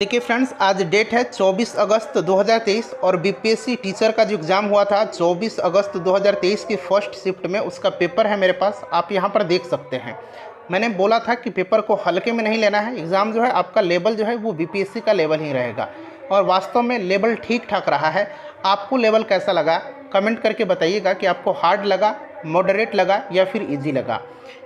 देखिए फ्रेंड्स, आज डेट है 24 अगस्त 2023 और बीपीएससी टीचर का जो एग्ज़ाम हुआ था 24 अगस्त 2023 की फर्स्ट शिफ्ट में उसका पेपर है मेरे पास। आप यहाँ पर देख सकते हैं। मैंने बोला था कि पेपर को हल्के में नहीं लेना है। एग्ज़ाम जो है आपका लेवल जो है वो बीपीएससी का लेवल ही रहेगा और वास्तव में लेवल ठीक ठाक रहा है। आपको लेवल कैसा लगा कमेंट करके बताइएगा कि आपको हार्ड लगा, मॉडरेट लगा या फिर ईजी लगा।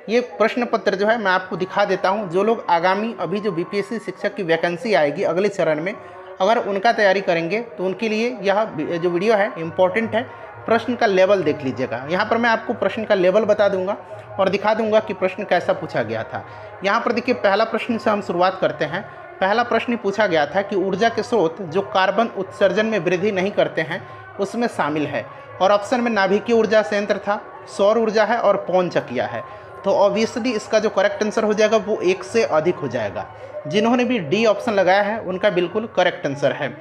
ये प्रश्न पत्र जो है मैं आपको दिखा देता हूँ। जो लोग आगामी अभी जो बीपीएससी शिक्षक की वैकेंसी आएगी अगले चरण में, अगर उनका तैयारी करेंगे तो उनके लिए यह जो वीडियो है इम्पॉर्टेंट है। प्रश्न का लेवल देख लीजिएगा। यहाँ पर मैं आपको प्रश्न का लेवल बता दूंगा और दिखा दूंगा कि प्रश्न कैसा पूछा गया था। यहाँ पर देखिए, पहला प्रश्न से हम शुरुआत करते हैं। पहला प्रश्न पूछा गया था कि ऊर्जा के स्रोत जो कार्बन उत्सर्जन में वृद्धि नहीं करते हैं उसमें शामिल है, और ऑप्शन में नाभिकीय ऊर्जा संयंत्र था, सौर ऊर्जा है और पवन चक्कियाँ है। तो ऑब्वियसली इसका जो करेक्ट आंसर हो जाएगा वो 1 से अधिक हो जाएगा। जिन्होंने भी डी ऑप्शन लगाया है उनका बिल्कुल करेक्ट आंसर है।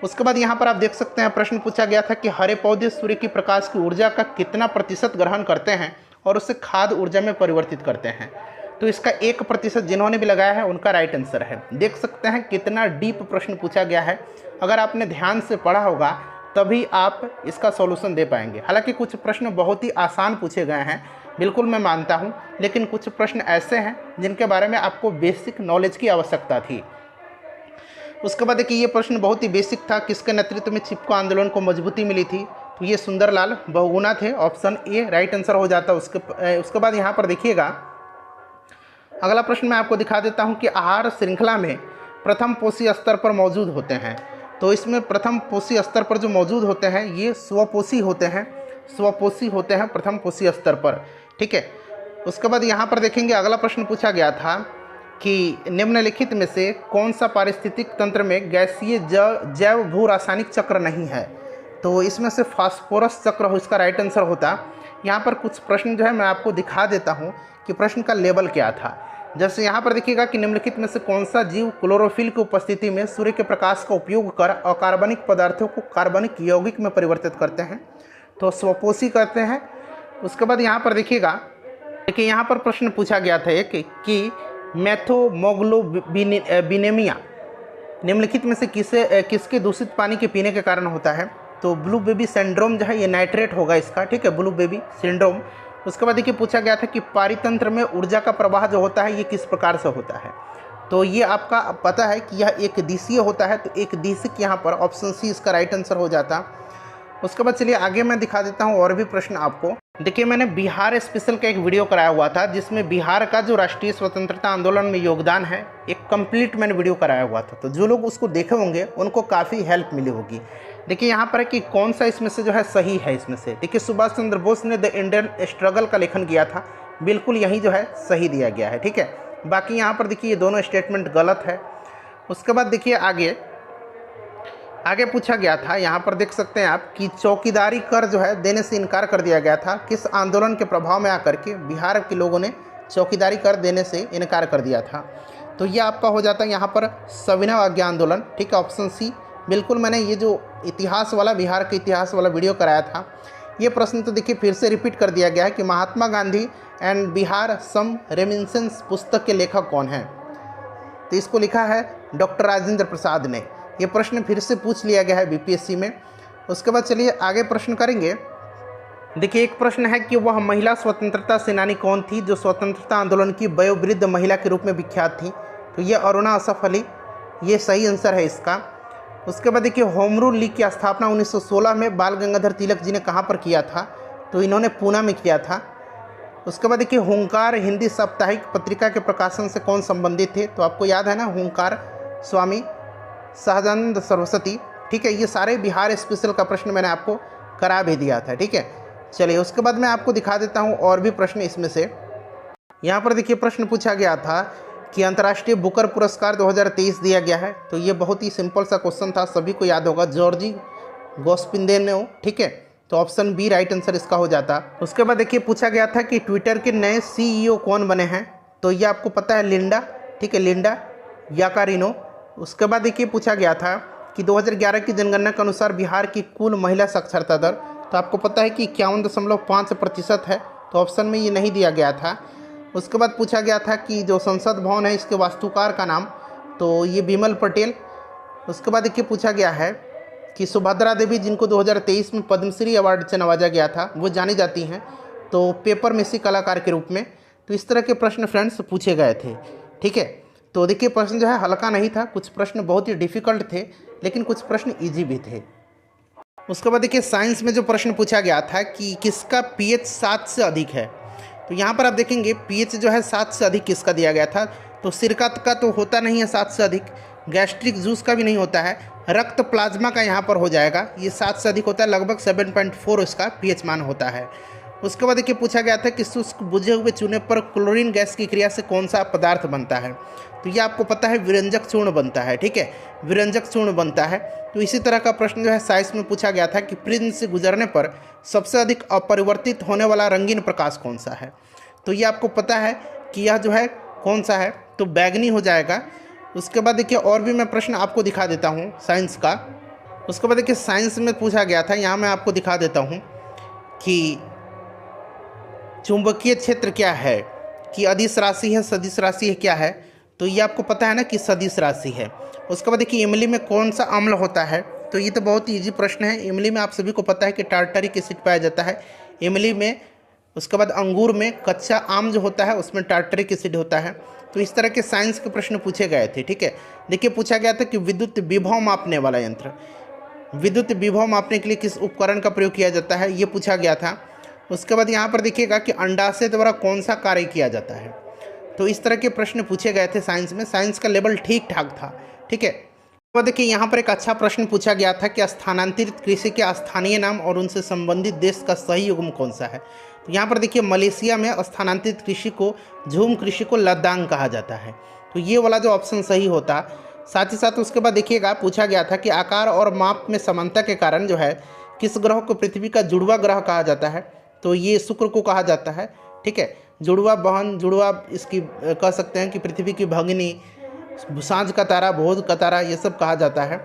उसके बाद यहाँ पर आप देख सकते हैं प्रश्न पूछा गया था कि हरे पौधे सूर्य की प्रकाश की ऊर्जा का कितना प्रतिशत ग्रहण करते हैं और उसे खाद्य ऊर्जा में परिवर्तित करते हैं। तो इसका 1% जिन्होंने भी लगाया है उनका राइट आंसर है। देख सकते हैं कितना डीप प्रश्न पूछा गया है। अगर आपने ध्यान से पढ़ा होगा तभी आप इसका सॉल्यूशन दे पाएंगे। हालांकि कुछ प्रश्न बहुत ही आसान पूछे गए हैं, बिल्कुल मैं मानता हूं, लेकिन कुछ प्रश्न ऐसे हैं जिनके बारे में आपको बेसिक नॉलेज की आवश्यकता थी। उसके बाद देखिए, ये प्रश्न बहुत ही बेसिक था। किसके नेतृत्व में चिपको आंदोलन को मजबूती मिली थी? तो ये सुंदरलाल बहुगुणा थे। ऑप्शन ए राइट आंसर हो जाता। उसके बाद यहाँ पर देखिएगा, अगला प्रश्न मैं आपको दिखा देता हूँ कि आहार श्रृंखला में प्रथम पोषी स्तर पर मौजूद होते हैं। तो इसमें प्रथम पोषी स्तर पर जो मौजूद होते हैं ये स्वपोषी होते हैं। स्वपोषी होते हैं प्रथम पोषी स्तर पर, ठीक है। उसके बाद यहाँ पर देखेंगे, अगला प्रश्न पूछा गया था कि निम्नलिखित में से कौन सा पारिस्थितिक तंत्र में गैसीय जैव भू रासायनिक चक्र नहीं है? तो इसमें से फास्फोरस चक्र इसका राइट आंसर होता। यहाँ पर कुछ प्रश्न जो है मैं आपको दिखा देता हूँ कि प्रश्न का लेवल क्या था। जैसे यहाँ पर देखिएगा कि निम्नलिखित में से कौन सा जीव क्लोरोफिल की उपस्थिति में सूर्य के प्रकाश का उपयोग कर अकार्बनिक पदार्थों को कार्बनिक यौगिक में परिवर्तित करते हैं? तो स्वपोषी करते हैं। उसके बाद यहाँ पर देखिएगा, देखिए यहाँ पर प्रश्न पूछा गया था एक कि मेथोमोग्लोबिनेमिया निम्नलिखित में से किसके दूषित पानी के पीने के कारण होता है? तो ब्लू बेबी सिंड्रोम जो है ये नाइट्रेट होगा इसका, ठीक है, ब्लू बेबी सिंड्रोम। उसके बाद देखिए पूछा गया था कि पारितंत्र में ऊर्जा का प्रवाह जो होता है ये किस प्रकार से होता है? तो ये आपका पता है कि यह एक दिशीय होता है। तो एक दिशिक यहाँ पर ऑप्शन सी इसका राइट आंसर हो जाता। उसके बाद चलिए आगे मैं दिखा देता हूँ और भी प्रश्न आपको। देखिए, मैंने बिहार स्पेशल का एक वीडियो कराया हुआ था जिसमें बिहार का जो राष्ट्रीय स्वतंत्रता आंदोलन में योगदान है एक कंप्लीट मैंने वीडियो कराया हुआ था। तो जो लोग उसको देखे होंगे उनको काफ़ी हेल्प मिली होगी। देखिए यहाँ पर है कि कौन सा इसमें से जो है सही है। इसमें से देखिए, सुभाष चंद्र बोस ने द इंडियन स्ट्रगल का लेखन किया था, बिल्कुल यही जो है सही दिया गया है, ठीक है। बाकी यहाँ पर देखिए ये दोनों स्टेटमेंट गलत है। उसके बाद देखिए आगे पूछा गया था, यहाँ पर देख सकते हैं आप कि चौकीदारी कर जो है देने से इनकार कर दिया गया था। किस आंदोलन के प्रभाव में आकर के बिहार के लोगों ने चौकीदारी कर देने से इनकार कर दिया था? तो ये आपका हो जाता है यहाँ पर सविनय अवज्ञा आंदोलन, ठीक है, ऑप्शन सी। बिल्कुल मैंने ये जो इतिहास वाला बिहार के इतिहास वाला वीडियो कराया था, ये प्रश्न तो देखिए फिर से रिपीट कर दिया गया है कि Mahatma Gandhi and Bihar some reminiscence पुस्तक के लेखक कौन हैं? तो इसको लिखा है डॉक्टर राजेंद्र प्रसाद ने। ये प्रश्न फिर से पूछ लिया गया है बीपीएससी में। उसके बाद चलिए आगे प्रश्न करेंगे। देखिए, एक प्रश्न है कि वह महिला स्वतंत्रता सेनानी कौन थी जो स्वतंत्रता आंदोलन की वयोवृद्ध महिला के रूप में विख्यात थी? तो ये अरुणा असफ अली, ये सही आंसर है इसका। उसके बाद देखिए, होम रूल लीग की स्थापना 1916 में बाल गंगाधर तिलक जी ने कहाँ पर किया था? तो इन्होंने पूना में किया था। उसके बाद देखिए, हुंकार हिंदी साप्ताहिक पत्रिका के प्रकाशन से कौन संबंधित थे? तो आपको याद है ना, हुंकार स्वामी सहजानंद सरस्वती, ठीक है। ये सारे बिहार स्पेशल का प्रश्न मैंने आपको करा भी दिया था, ठीक है। चलिए उसके बाद मैं आपको दिखा देता हूँ और भी प्रश्न इसमें से। यहाँ पर देखिए प्रश्न पूछा गया था कि अंतर्राष्ट्रीय बुकर पुरस्कार 2023 दिया गया है। तो ये बहुत ही सिंपल सा क्वेश्चन था, सभी को याद होगा, जॉर्जी गोस्पिंदेनो, ठीक है। तो ऑप्शन बी राइट आंसर इसका हो जाता। उसके बाद देखिए पूछा गया था कि ट्विटर के नए CEO कौन बने हैं? तो ये आपको पता है, लिंडा, ठीक है, लिंडा याकारिनो। उसके बाद देखिए पूछा गया था कि 2011 की जनगणना के अनुसार बिहार की कुल महिला साक्षरता दर, तो आपको पता है कि 51.5% है। तो ऑप्शन में ये नहीं दिया गया था। उसके बाद पूछा गया था कि जो संसद भवन है इसके वास्तुकार का नाम, तो ये बिमल पटेल, उसके बाद देखिए पूछा गया है कि सुभद्रा देवी जिनको 2023 में पद्मश्री अवार्ड से नवाजा गया था वो जानी जाती हैं तो पेपर मेसी कलाकार के रूप में। तो इस तरह के प्रश्न फ्रेंड्स पूछे गए थे, ठीक है। तो देखिए प्रश्न जो है हल्का नहीं था, कुछ प्रश्न बहुत ही डिफ़िकल्ट थे लेकिन कुछ प्रश्न ईजी भी थे। उसके बाद देखिए साइंस में जो प्रश्न पूछा गया था कि किसका पीएच 7 से अधिक है। तो यहाँ पर आप देखेंगे पीएच जो है 7 से अधिक किसका दिया गया था। तो सिरका का तो होता नहीं है 7 से अधिक, गैस्ट्रिक जूस का भी नहीं होता है, रक्त प्लाज्मा का यहाँ पर हो जाएगा, ये 7 से अधिक होता है, लगभग 7.4 इसका पीएच मान होता है। उसके बाद देखिए पूछा गया था कि शुष्क बुझे हुए चूने पर क्लोरीन गैस की क्रिया से कौन सा पदार्थ बनता है। तो ये आपको पता है विरंजक चूर्ण बनता है, ठीक है, विरंजक चूर्ण बनता है। तो इसी तरह का प्रश्न जो है साइंस में पूछा गया था कि प्रिज्म से गुजरने पर सबसे अधिक अपरिवर्तित होने वाला रंगीन प्रकाश कौन सा है। तो ये आपको पता है कि यह जो है कौन सा है, तो बैगनी हो जाएगा। उसके बाद देखिए और भी मैं प्रश्न आपको दिखा देता हूँ साइंस का। उसके बाद देखिए साइंस में पूछा गया था, यहाँ मैं आपको दिखा देता हूँ कि चुंबकीय क्षेत्र क्या है, कि अदिश राशि है, सदिश राशि है, क्या है। तो ये आपको पता है ना कि सदिश राशि है। उसके बाद देखिए इमली में कौन सा अम्ल होता है। तो ये तो बहुत ही ईजी प्रश्न है। इमली में आप सभी को पता है कि टार्टरिक एसिड पाया जाता है इमली में। उसके बाद अंगूर में कच्चा आम जो होता है उसमें टार्टरिक एसिड होता है। तो इस तरह के साइंस के प्रश्न पूछे गए थे, ठीक है। देखिए पूछा गया था कि विद्युत विभव मापने वाला यंत्र, विद्युत विभव मापने के लिए किस उपकरण का प्रयोग किया जाता है, ये पूछा गया था। उसके बाद यहाँ पर देखिएगा कि अंडाशय द्वारा कौन सा कार्य किया जाता है। तो इस तरह के प्रश्न पूछे गए थे साइंस में। साइंस का लेवल ठीक ठाक था, ठीक है। तो देखिए यहाँ पर एक अच्छा प्रश्न पूछा गया था कि स्थानांतरित कृषि के स्थानीय नाम और उनसे संबंधित देश का सही युग्म कौन सा है। तो यहाँ पर देखिए मलेशिया में स्थानांतरित कृषि को, झूम कृषि को लद्दाख कहा जाता है। तो ये वाला जो ऑप्शन सही होता। साथ ही साथ उसके बाद देखिएगा पूछा गया था कि आकार और माप में समानता के कारण जो है किस ग्रह को पृथ्वी का जुड़वा ग्रह कहा जाता है। तो ये शुक्र को कहा जाता है, ठीक है। जुड़वा बहन, जुड़वा इसकी कह सकते हैं कि पृथ्वी की भगिनी, सांझ का तारा, भोज का तारा, ये सब कहा जाता है।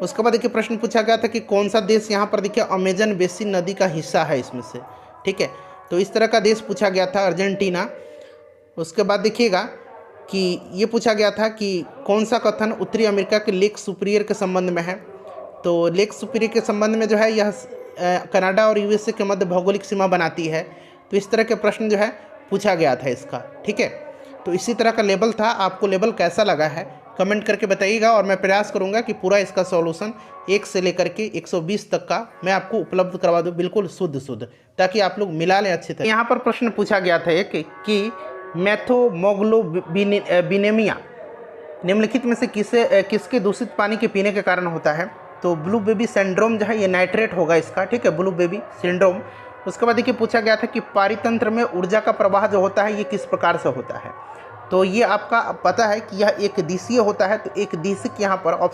उसके बाद देखिए प्रश्न पूछा गया था कि कौन सा देश, यहाँ पर देखिए अमेजन बेसिन नदी का हिस्सा है इसमें से, ठीक है। तो इस तरह का देश पूछा गया था, अर्जेंटीना। उसके बाद देखिएगा कि ये पूछा गया था कि कौन सा कथन उत्तरी अमेरिका के लेक सुपीरियर के संबंध में है। तो लेक सुपीरियर के संबंध में जो है यह कनाडा और यूएसए के मध्य भौगोलिक सीमा बनाती है। तो इस तरह के प्रश्न जो है पूछा गया था इसका, ठीक है। तो इसी तरह का लेवल था। आपको लेवल कैसा लगा है कमेंट करके बताइएगा और मैं प्रयास करूंगा कि पूरा इसका सॉल्यूशन 1 से लेकर के 120 तक का मैं आपको उपलब्ध करवा दूं, बिल्कुल शुद्ध, ताकि आप लोग मिला लें अच्छे तरह। यहाँ पर प्रश्न पूछा गया था एक कि मेथोमोग्लोबिनेमिया निम्नलिखित में से किसके दूषित पानी के पीने के कारण होता है। तो ब्लू बेबी सिंड्रोम जो है ये नाइट्रेट होगा इसका, ठीक है, ब्लू बेबी सिंड्रोम। उसके बाद देखिए पूछा गया था कि पारितंत्र में ऊर्जा का प्रवाह जो होता है ये किस प्रकार से होता है। तो ये आपका पता है कि यह एक दिशीय होता है। तो एक दिशिक यहाँ पर ऑप्शन